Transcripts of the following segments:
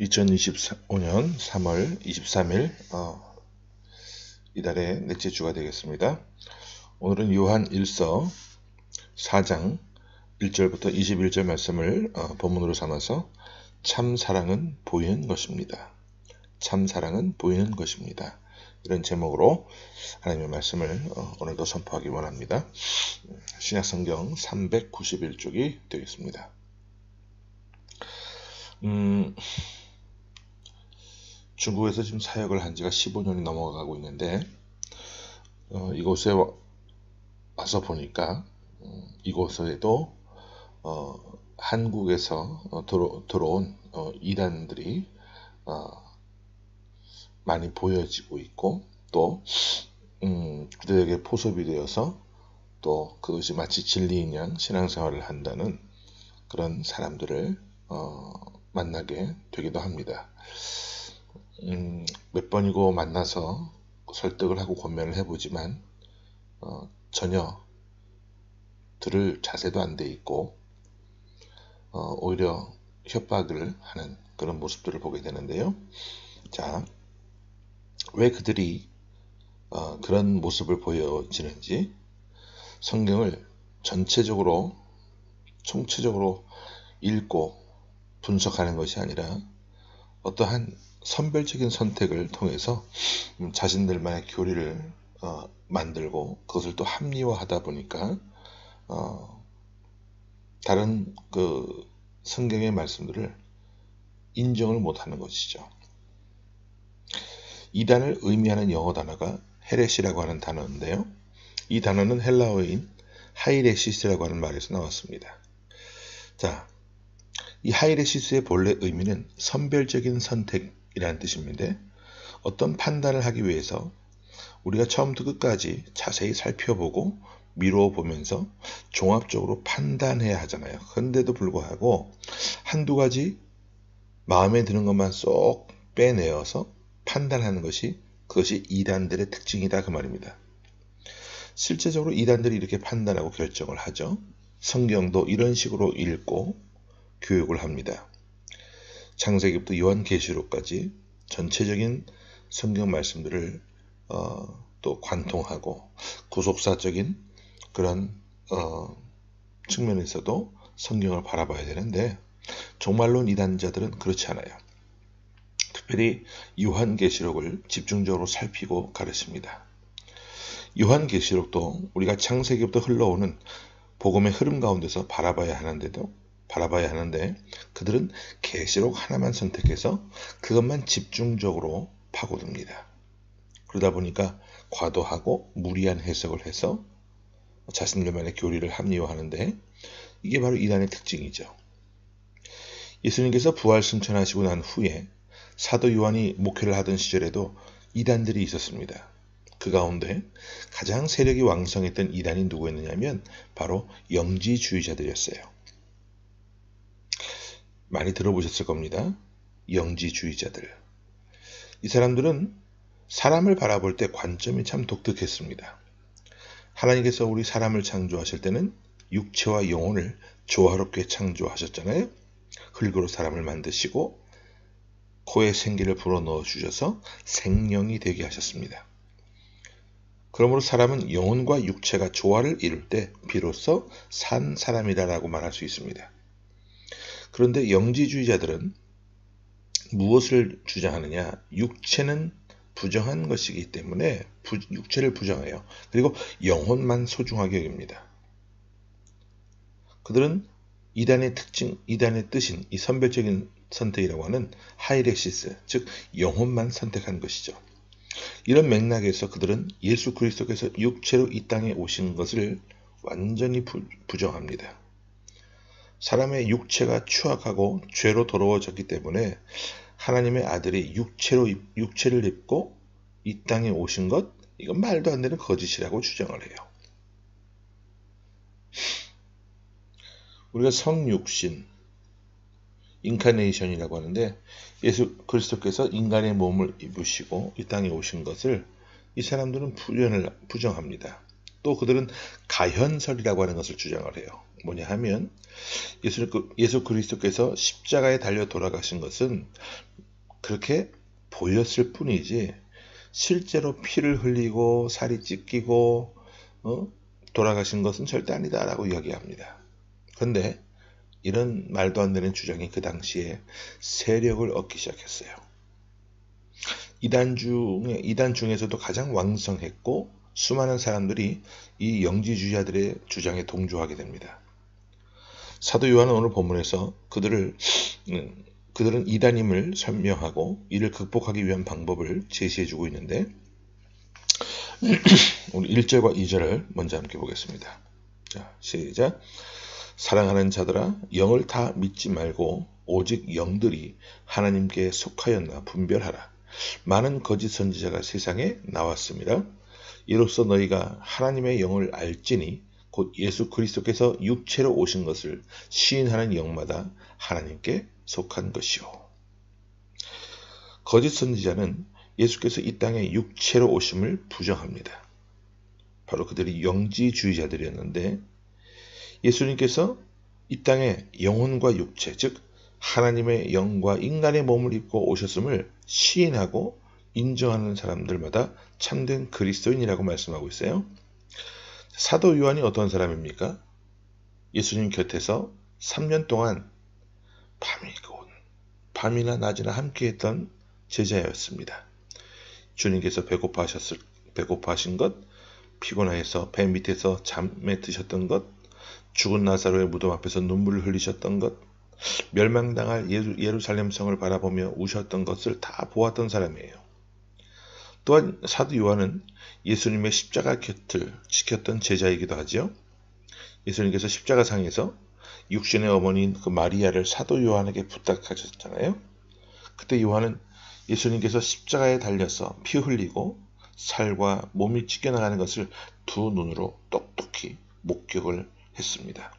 2025년 3월 23일 이달의 넷째 주가 되겠습니다. 오늘은 요한 1서 4장 1절부터 21절 말씀을 본문으로 삼아서 참 사랑은 보이는 것입니다. 참 사랑은 보이는 것입니다. 이런 제목으로 하나님의 말씀을 오늘도 선포하기 원합니다. 신약성경 391쪽이 되겠습니다. 중국에서 지금 사역을 한 지가 15년이 넘어가고 있는데 이곳에 와서 보니까 이곳에도 한국에서 들어온 이단들이 많이 보여지고 있고 또 그들에게 포섭이 되어서 또 그것이 마치 진리인 양 신앙생활을 한다는 그런 사람들을 만나게 되기도 합니다. 몇 번이고 만나서 설득을 하고 권면을 해보지만 전혀 들을 자세도 안 돼 있고 오히려 협박을 하는 그런 모습들을 보게 되는데요. 자, 왜 그들이 그런 모습을 보여지는지 성경을 전체적으로 총체적으로 읽고 분석하는 것이 아니라 어떠한 선별적인 선택을 통해서 자신들만의 교리를 만들고 그것을 또 합리화하다 보니까 다른 그 성경의 말씀들을 인정을 못하는 것이죠. 이단을 의미하는 영어 단어가 헤레시라고 하는 단어인데요. 이 단어는 헬라어인 하이레시스라고 하는 말에서 나왔습니다. 자, 이 하이레시스의 본래 의미는 선별적인 선택이라는 뜻인데 어떤 판단을 하기 위해서 우리가 처음부터 끝까지 자세히 살펴보고 미루어 보면서 종합적으로 판단해야 하잖아요. 그런데도 불구하고 한두 가지 마음에 드는 것만 쏙 빼내어서 판단하는 그것이 이단들의 특징이다 그 말입니다. 실제적으로 이단들이 이렇게 판단하고 결정을 하죠. 성경도 이런 식으로 읽고 교육을 합니다. 창세기부터 요한계시록까지 전체적인 성경 말씀들을 또 관통하고 구속사적인 그런 측면에서도 성경을 바라봐야 되는데 종말론 이단자들은 그렇지 않아요. 특별히 요한계시록을 집중적으로 살피고 가르칩니다. 요한계시록도 우리가 창세기부터 흘러오는 복음의 흐름 가운데서 바라봐야 하는데 그들은 계시록 하나만 선택해서 그것만 집중적으로 파고듭니다. 그러다 보니까 과도하고 무리한 해석을 해서 자신들만의 교리를 합리화하는데 이게 바로 이단의 특징이죠. 예수님께서 부활 승천하시고 난 후에 사도 요한이 목회를 하던 시절에도 이단들이 있었습니다. 그 가운데 가장 세력이 왕성했던 이단이 누구였느냐면 바로 영지주의자들이었어요. 많이 들어보셨을 겁니다. 영지주의자들. 이 사람들은 사람을 바라볼 때 관점이 참 독특했습니다. 하나님께서 우리 사람을 창조하실 때는 육체와 영혼을 조화롭게 창조하셨잖아요. 흙으로 사람을 만드시고 코에 생기를 불어넣어 주셔서 생명이 되게 하셨습니다. 그러므로 사람은 영혼과 육체가 조화를 이룰 때 비로소 산 사람이다라고 말할 수 있습니다. 그런데 영지주의자들은 무엇을 주장하느냐? 육체는 부정한 것이기 때문에 육체를 부정해요. 그리고 영혼만 소중하게 여깁니다. 그들은 이단의 특징, 이단의 뜻인 이 선별적인 선택이라고 하는 하이레시스, 즉 영혼만 선택한 것이죠. 이런 맥락에서 그들은 예수 그리스도께서 육체로 이 땅에 오신 것을 완전히 부정합니다. 사람의 육체가 추악하고 죄로 더러워졌기 때문에 하나님의 아들이 육체를 입고 이 땅에 오신 것, 이건 말도 안 되는 거짓이라고 주장을 해요. 우리가 성육신, 인카네이션이라고 하는데 예수 그리스도께서 인간의 몸을 입으시고 이 땅에 오신 것을 이 사람들은 부정합니다. 또 그들은 가현설이라고 하는 것을 주장을 해요. 뭐냐 하면 예수 그리스도께서 십자가에 달려 돌아가신 것은 그렇게 보였을 뿐이지 실제로 피를 흘리고 살이 찢기고 돌아가신 것은 절대 아니다라고 이야기합니다. 그런데 이런 말도 안 되는 주장이 그 당시에 세력을 얻기 시작했어요. 이단 중에서도 가장 왕성했고 수많은 사람들이 이 영지주의자들의 주장에 동조하게 됩니다. 사도 요한은 오늘 본문에서 그들은 이단임을 설명하고 이를 극복하기 위한 방법을 제시해주고 있는데 우리 1절과 2절을 먼저 함께 보겠습니다. 자, 시작. 사랑하는 자들아, 영을 다 믿지 말고 오직 영들이 하나님께 속하였나 분별하라. 많은 거짓 선지자가 세상에 나왔습니다. 이로써 너희가 하나님의 영을 알지니 곧 예수 그리스도께서 육체로 오신 것을 시인하는 영마다 하나님께 속한 것이요. 거짓 선지자는 예수께서 이 땅에 육체로 오심을 부정합니다. 바로 그들이 영지주의자들이었는데 예수님께서 이 땅에 영혼과 육체, 즉 하나님의 영과 인간의 몸을 입고 오셨음을 시인하고 인정하는 사람들마다 참된 그리스도인이라고 말씀하고 있어요. 사도 요한이 어떤 사람입니까? 예수님 곁에서 3년 동안 밤이나 낮이나 함께했던 제자였습니다. 주님께서 배고파하신 것, 피곤해서 배 밑에서 잠에 드셨던 것, 죽은 나사로의 무덤 앞에서 눈물을 흘리셨던 것, 멸망당할 예루살렘 성을 바라보며 우셨던 것을 다 보았던 사람이에요. 또한 사도 요한은 예수님의 십자가 곁을 지켰던 제자이기도 하죠. 예수님께서 십자가상에서 육신의 어머니인 그 마리아를 사도 요한에게 부탁하셨잖아요. 그때 요한은 예수님께서 십자가에 달려서 피 흘리고 살과 몸이 찢겨나가는 것을 두 눈으로 똑똑히 목격을 했습니다.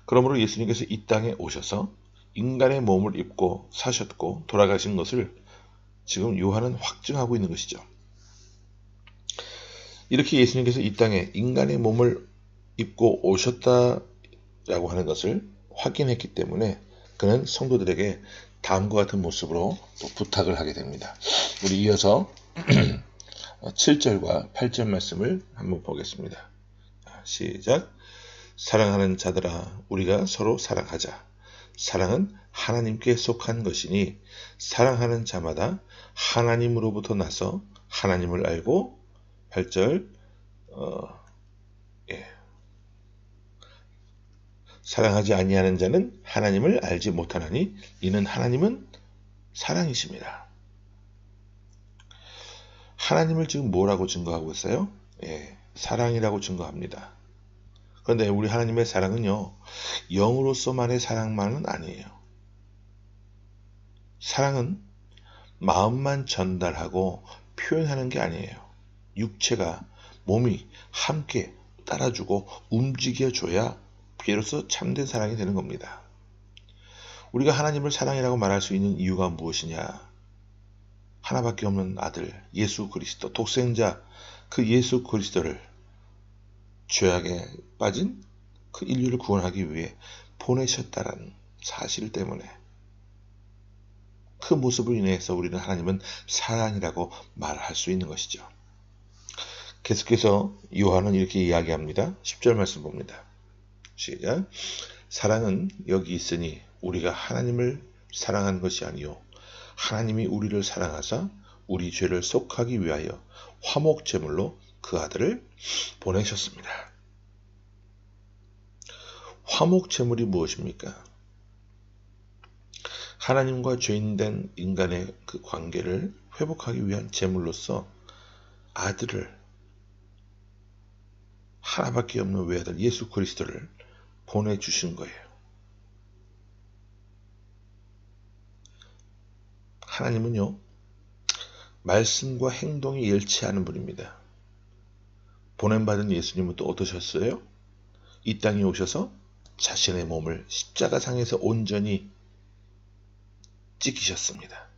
그러므로 예수님께서 이 땅에 오셔서 인간의 몸을 입고 사셨고 돌아가신 것을 지금 요한은 확증하고 있는 것이죠. 이렇게 예수님께서 이 땅에 인간의 몸을 입고 오셨다라고 하는 것을 확인했기 때문에 그는 성도들에게 다음과 같은 모습으로 또 부탁을 하게 됩니다. 우리 이어서 7절과 8절 말씀을 한번 보겠습니다. 시작. 사랑하는 자들아, 우리가 서로 사랑하자. 사랑은 하나님께 속한 것이니 사랑하는 자마다 하나님으로부터 나서 하나님을 알고 8절 사랑하지 아니하는 자는 하나님을 알지 못하나니 이는 하나님은 사랑이십니다. 하나님을 지금 뭐라고 증거하고 있어요? 사랑이라고 증거합니다. 그런데 우리 하나님의 사랑은요, 영으로서만의 사랑만은 아니에요. 사랑은 마음만 전달하고 표현하는 게 아니에요. 육체가, 몸이 함께 따라주고 움직여줘야 비로소 참된 사랑이 되는 겁니다. 우리가 하나님을 사랑이라고 말할 수 있는 이유가 무엇이냐? 하나밖에 없는 아들 예수 그리스도, 독생자 그 예수 그리스도를 죄악에 빠진 그 인류를 구원하기 위해 보내셨다는 사실 때문에 그 모습을 인해서 우리는 하나님은 사랑이라고 말할 수 있는 것이죠. 계속해서 요한은 이렇게 이야기합니다. 10절 말씀 봅니다. 시작. 사랑은 여기 있으니 우리가 하나님을 사랑한 것이 아니요 하나님이 우리를 사랑하사 우리 죄를 속하기 위하여 화목제물로 그 아들을 보내셨습니다. 화목제물이 무엇입니까? 하나님과 죄인된 인간의 그 관계를 회복하기 위한 제물로서 아들을, 하나밖에 없는 외아들 예수 그리스도를 보내주신 거예요. 하나님은요, 말씀과 행동이 일치하는 분입니다. 보냄받은 예수님은 또 어떠셨어요? 이 땅에 오셔서 자신의 몸을 십자가상에서 온전히 찢기셨습니다.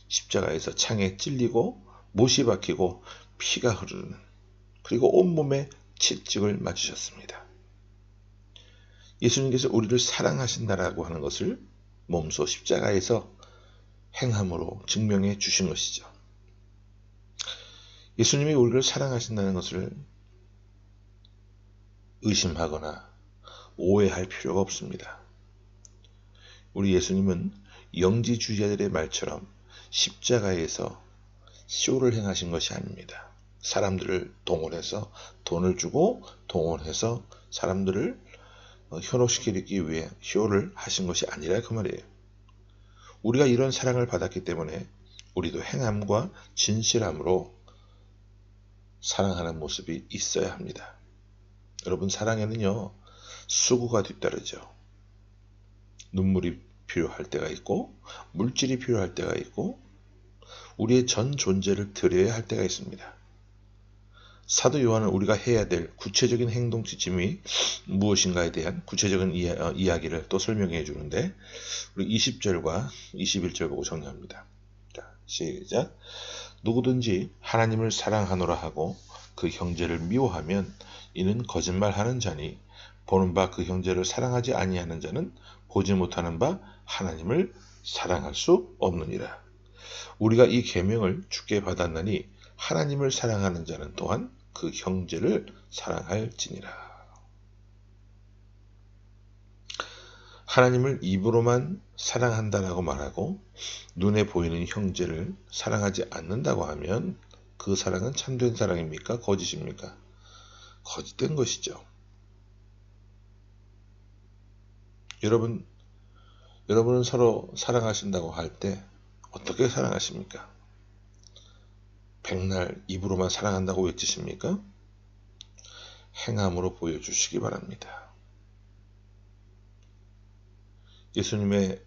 십자가에서 창에 찔리고 못이 박히고 피가 흐르는, 그리고 온몸에 채찍을 맞으셨습니다. 예수님께서 우리를 사랑하신다라고 하는 것을 몸소 십자가에서 행함으로 증명해 주신 것이죠. 예수님이 우리를 사랑하신다는 것을 의심하거나 오해할 필요가 없습니다. 우리 예수님은 영지주의자들의 말처럼 십자가에서 쇼를 행하신 것이 아닙니다. 사람들을 동원해서 돈을 주고 동원해서 사람들을 현혹시키기 위해 쇼를 하신 것이 아니라 그 말이에요. 우리가 이런 사랑을 받았기 때문에 우리도 행함과 진실함으로 사랑하는 모습이 있어야 합니다. 여러분, 사랑에는요, 수고가 뒤따르죠. 눈물이 필요할 때가 있고 물질이 필요할 때가 있고 우리의 전 존재를 드려야 할 때가 있습니다. 사도 요한은 우리가 해야 될 구체적인 행동 지침이 무엇인가에 대한 구체적인 이야기를 또 설명해 주는데 우리 20절과 21절 보고 정리합니다. 자, 시작. 누구든지 하나님을 사랑하노라 하고 그 형제를 미워하면 이는 거짓말하는 자니 보는 바 그 형제를 사랑하지 아니하는 자는 보지 못하는 바 하나님을 사랑할 수 없느니라. 우리가 이 계명을 주께 받았나니 하나님을 사랑하는 자는 또한 그 형제를 사랑할지니라. 하나님을 입으로만 사랑한다라고 말하고 눈에 보이는 형제를 사랑하지 않는다고 하면 그 사랑은 참된 사랑입니까? 거짓입니까? 거짓된 것이죠. 여러분은 서로 사랑하신다고 할 때 어떻게 사랑하십니까? 백날 입으로만 사랑한다고 외치십니까? 행함으로 보여주시기 바랍니다. 예수님의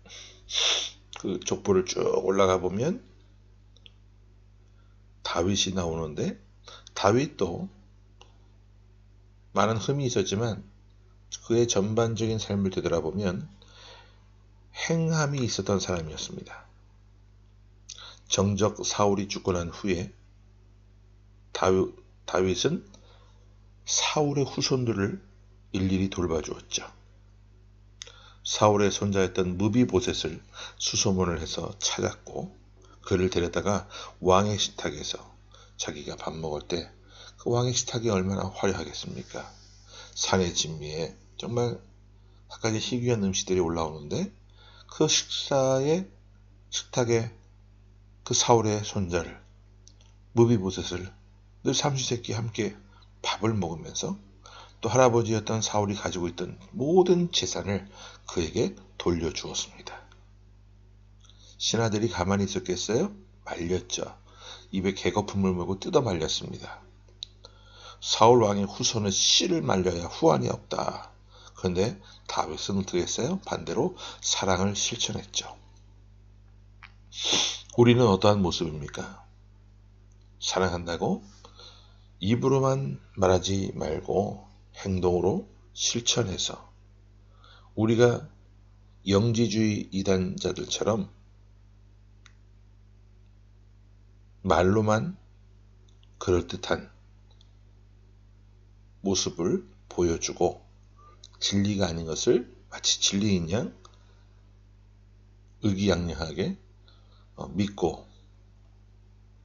그 족보를 쭉 올라가 보면 다윗이 나오는데 다윗도 많은 흠이 있었지만 그의 전반적인 삶을 되돌아보면 행함이 있었던 사람이었습니다. 정적 사울이 죽고 난 후에 다윗은 사울의 후손들을 일일이 돌봐주었죠. 사울의 손자였던 무비보셋을 수소문을 해서 찾았고 그를 데려다가 왕의 식탁에서 자기가 밥 먹을 때 그 왕의 식탁이 얼마나 화려하겠습니까? 산의 진미에 정말 갖가지 희귀한 음식들이 올라오는데 그 식탁에 그 사울의 손자를 무비보셋을 늘 삼시세끼 함께 밥을 먹으면서 또 할아버지였던 사울이 가지고 있던 모든 재산을 그에게 돌려주었습니다. 신하들이 가만히 있었겠어요? 말렸죠. 입에 개거품을 물고 뜯어 말렸습니다. 사울 왕의 후손은 씨를 말려야 후환이 없다. 그런데 다윗은 어떻게 했어요? 반대로 사랑을 실천했죠. 우리는 어떠한 모습입니까? 사랑한다고 입으로만 말하지 말고 행동으로 실천해서 우리가 영지주의 이단자들처럼 말로만 그럴듯한 모습을 보여주고 진리가 아닌 것을 마치 진리인 양 의기양양하게 믿고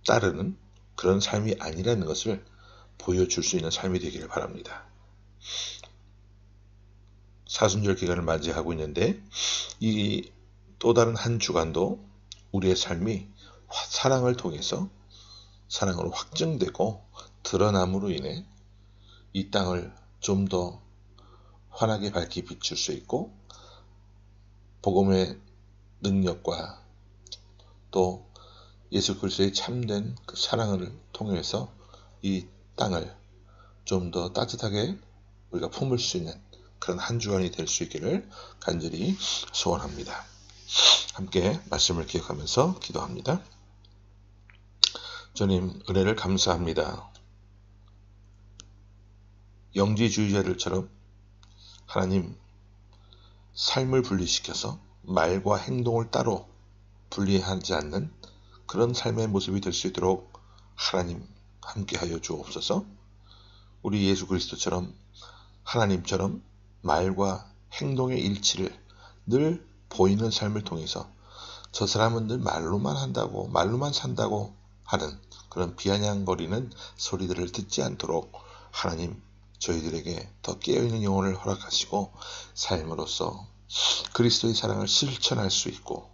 따르는 그런 삶이 아니라는 것을 보여줄 수 있는 삶이 되기를 바랍니다. 사순절 기간을 맞이하고 있는데 이 또 다른 한 주간도 우리의 삶이 사랑을 통해서 사랑으로 확증되고 드러남으로 인해 이 땅을 좀 더 환하게 밝게 비출 수 있고 복음의 능력과 또 예수 그리스도의 참된 그 사랑을 통해서 이 땅을 좀 더 따뜻하게 우리가 품을 수 있는 그런 한 주간이 될 수 있기를 간절히 소원합니다. 함께 말씀을 기억하면서 기도합니다. 주님, 은혜를 감사합니다. 영지주의자들처럼 하나님 삶을 분리시켜서 말과 행동을 따로 분리하지 않는 그런 삶의 모습이 될 수 있도록 하나님 함께하여 주옵소서. 우리 예수 그리스도처럼 하나님처럼 말과 행동의 일치를 늘 보이는 삶을 통해서 저 사람은 늘 말로만 한다고, 말로만 산다고 하는 그런 비아냥거리는 소리들을 듣지 않도록 하나님 저희들에게 더 깨어있는 영혼을 허락하시고 삶으로써 그리스도의 사랑을 실천할 수 있고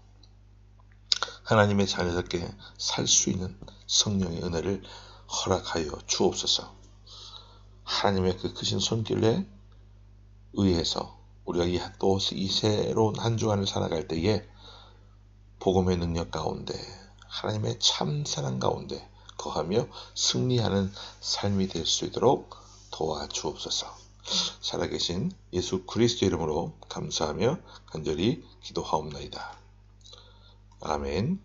하나님의 자녀답게 살 수 있는 성령의 은혜를 허락하여 주옵소서. 하나님의 그 크신 손길에 의해서 우리가 또 이 새로운 한 주간을 살아갈 때에 복음의 능력 가운데 하나님의 참 사랑 가운데 거하며 승리하는 삶이 될 수 있도록 도와주옵소서. 살아계신 예수 그리스도 이름으로 감사하며 간절히 기도하옵나이다. 아멘.